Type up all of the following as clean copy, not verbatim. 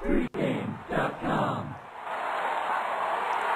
Pregame.com.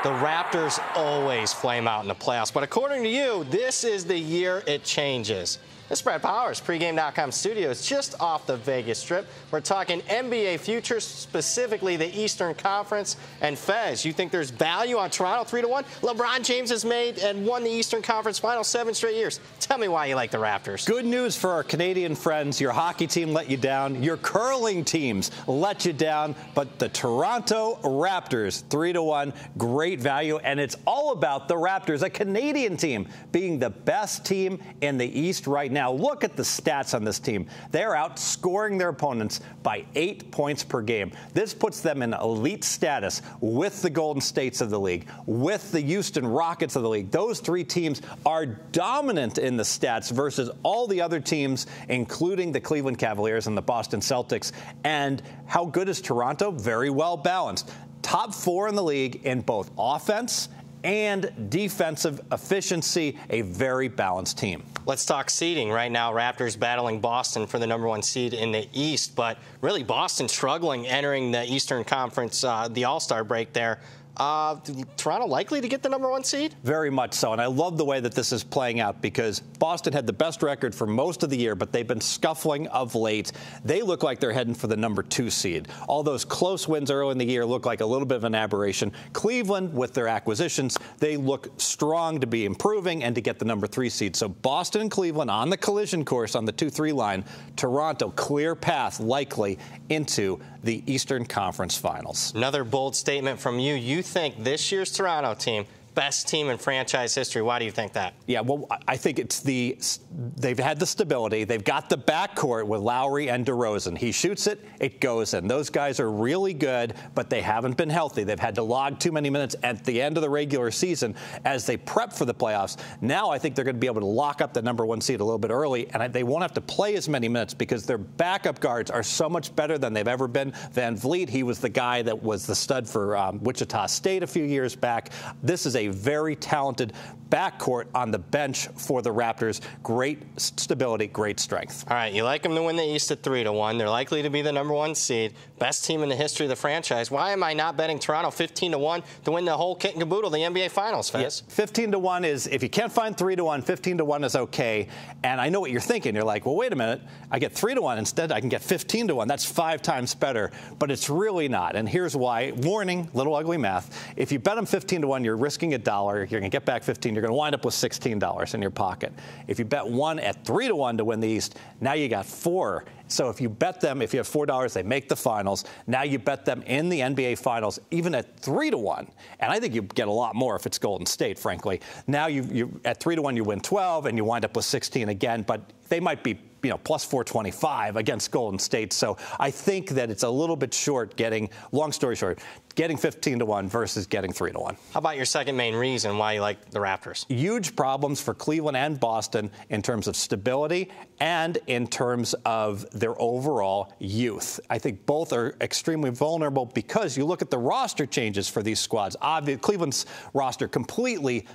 The Raptors always flame out in the playoffs, but according to you, this is the year it changes. This is Brad Powers, Pregame.com studios, just off the Vegas Strip. We're talking NBA futures, specifically the Eastern Conference. And Fez, you think there's value on Toronto 3-1? LeBron James has made and won the Eastern Conference Finals 7 straight years. Tell me why you like the Raptors. Good news for our Canadian friends. Your hockey team let you down. Your curling teams let you down. But the Toronto Raptors, 3-1, great value. And it's all about the Raptors, a Canadian team, being the best team in the East right now. Look at the stats on this team. They're outscoring their opponents by 8 points per game. This puts them in elite status with the Golden States of the league, with the Houston Rockets of the league. Those three teams are dominant in the stats versus all the other teams, including the Cleveland Cavaliers and the Boston Celtics. And how good is Toronto? Very well balanced. Top 4 in the league in both offense and defensive efficiency, a very balanced team. Let's talk seeding. Right now, Raptors battling Boston for the #1 seed in the East, but really Boston struggling entering the Eastern Conference, the All-Star break there. Toronto likely to get the #1 seed? Very much so, and I love the way that this is playing out because Boston had the best record for most of the year, but they've been scuffling of late. They look like they're heading for the #2 seed. All those close wins early in the year look like a little bit of an aberration. Cleveland, with their acquisitions, they look strong to be improving and to get the #3 seed. So Boston and Cleveland on the collision course on the 2-3 line. Toronto, clear path likely into the Eastern Conference Finals. Another bold statement from you. You think this year's Toronto team, best team in franchise history. Why do you think that? Yeah, well, I think it's they've had the stability. They've got the backcourt with Lowry and DeRozan. He shoots it, it goes in. Those guys are really good, but they haven't been healthy. They've had to log too many minutes at the end of the regular season as they prep for the playoffs. Now I think they're going to be able to lock up the #1 seed a little bit early, and they won't have to play as many minutes because their backup guards are so much better than they've ever been. Van Vliet, he was the guy that was the stud for Wichita State a few years back. This is a very talented backcourt on the bench for the Raptors. Great stability, great strength. All right, you like them to win the East at 3-1. They're likely to be the #1 seed. Best team in the history of the franchise. Why am I not betting Toronto 15-1 to win the whole kit and caboodle, the NBA Finals, Fez? Yeah, 15-1 is, if you can't find 3-1, 15-1 is okay. And I know what you're thinking. You're like, well, wait a minute. I get 3-1 instead. I can get 15-1. That's 5 times better. But it's really not. And here's why. Warning, little ugly math. If you bet them 15-1, you're risking $1. You're going to get back 15. You're going to wind up with $16 in your pocket. If you bet one at 3-1 to win the East, now you got 4. So if you bet them, if you have $4, they make the finals. Now you bet them in the NBA Finals, even at 3-1. And I think you get a lot more if it's Golden State, frankly. Now you at 3-1, you win 12, and you wind up with 16 again. But they might be, plus 425 against Golden State. So I think that it's a little bit short getting, long story short, getting 15-1 versus getting 3-1. How about your second main reason why you like the Raptors? Huge problems for Cleveland and Boston in terms of stability and in terms of their overall youth. I think both are extremely vulnerable because you look at the roster changes for these squads. Cleveland's roster completely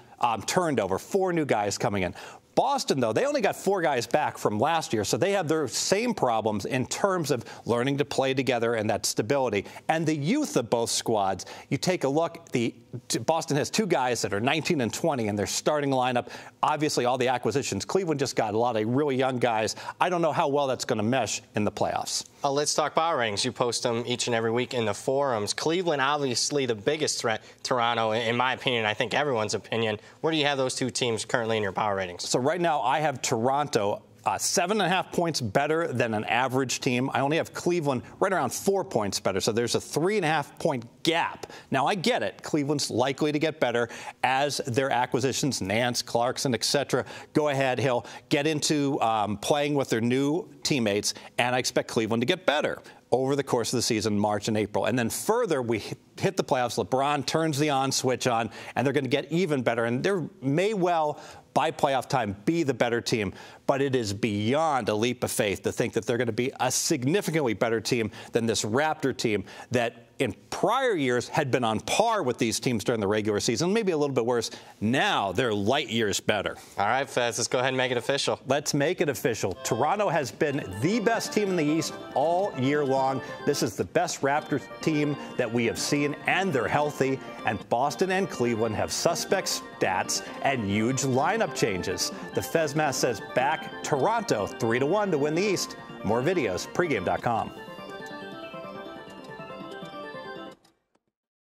turned over, 4 new guys coming in. Boston, though, they only got 4 guys back from last year, so they have their same problems in terms of learning to play together and that stability. And the youth of both squads, you take a look, Boston has 2 guys that are 19 and 20 in their starting lineup. Obviously, all the acquisitions. Cleveland just got a lot of really young guys. I don't know how well that's going to mesh in the playoffs. Let's talk power ratings. You post them each and every week in the forums. Cleveland, obviously, the biggest threat. Toronto, in my opinion, I think everyone's opinion. Where do you have those 2 teams currently in your power ratings? So right now, I have Toronto 7.5 points better than an average team. I only have Cleveland right around 4 points better. So there's a 3.5 point gap. Now, I get it. Cleveland's likely to get better as their acquisitions, Nance, Clarkson, etc., go ahead. He'll get into playing with their new teammates, and I expect Cleveland to get better over the course of the season, March and April. And then further, we hit the playoffs. LeBron turns the on switch on, and they're going to get even better. And they may well, by playoff time, be the better team. But it is beyond a leap of faith to think that they're going to be a significantly better team than this Raptor team that in prior years had been on par with these teams during the regular season, maybe a little bit worse. Now they're light years better. All right, Fez, let's go ahead and make it official. Let's make it official. Toronto has been the best team in the East all year long. This is the best Raptors team that we have seen, and they're healthy. And Boston and Cleveland have suspect stats and huge lineup changes. The Fezmath says back Toronto 3-1 to win the East. More videos, pregame.com.